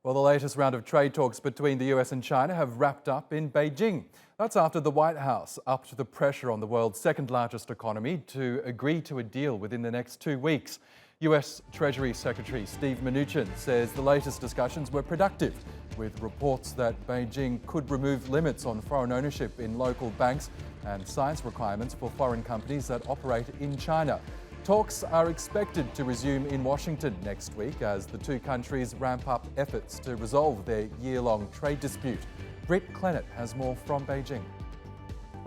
Well, the latest round of trade talks between the US and China have wrapped up in Beijing. That's after the White House upped the pressure on the world's second largest economy to agree to a deal within the next 2 weeks. US Treasury Secretary Steven Mnuchin says the latest discussions were productive, with reports that Beijing could remove limits on foreign ownership in local banks and science requirements for foreign companies that operate in China. Talks are expected to resume in Washington next week as the two countries ramp up efforts to resolve their year-long trade dispute. Britt Clennett has more from Beijing.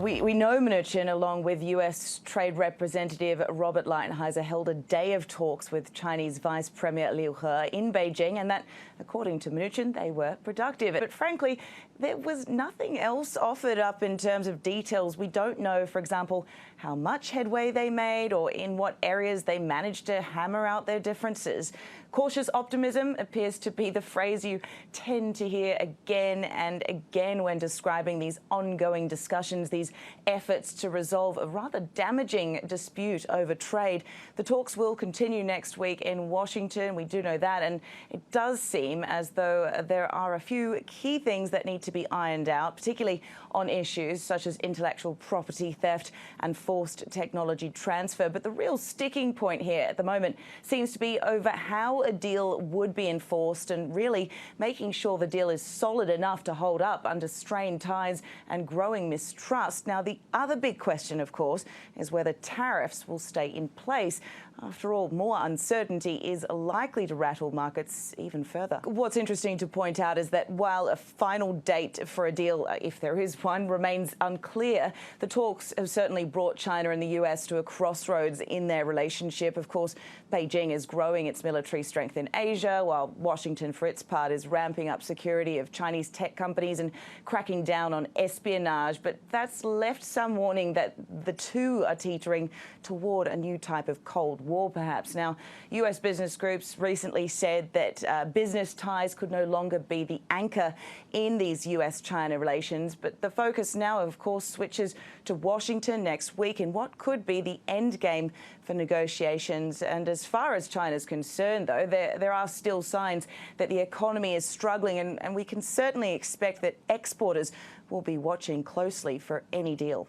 We know Mnuchin, along with US Trade Representative Robert Lighthizer, held a day of talks with Chinese Vice Premier Liu He in Beijing, and that, according to Mnuchin, they were productive. But frankly, there was nothing else offered up in terms of details. We don't know, for example, how much headway they made or in what areas they managed to hammer out their differences. Cautious optimism appears to be the phrase you tend to hear again and again when describing these ongoing discussions, these efforts to resolve a rather damaging dispute over trade. The talks will continue next week in Washington. We do know that, and it does seem as though there are a few key things that need to be ironed out, particularly on issues such as intellectual property theft and forced technology transfer. But the real sticking point here at the moment seems to be over how a deal would be enforced and really making sure the deal is solid enough to hold up under strained ties and growing mistrust. Now, the other big question, of course, is whether tariffs will stay in place. After all, more uncertainty is likely to rattle markets even further. What's interesting to point out is that while a final date for a deal, if there is one, remains unclear, the talks have certainly brought China and the US to a crossroads in their relationship. Of course, Beijing is growing its military strength in Asia, while Washington, for its part, is ramping up security of Chinese tech companies and cracking down on espionage. But that's left some warning that the two are teetering toward a new type of Cold War, perhaps. Now, US business groups recently said that business ties could no longer be the anchor in these US-China relations, but the focus now, of course, switches to Washington next week in what could be the end game for negotiations. And as far as China's concerned, though, there are still signs that the economy is struggling, and we can certainly expect that exporters will be watching closely for any deal.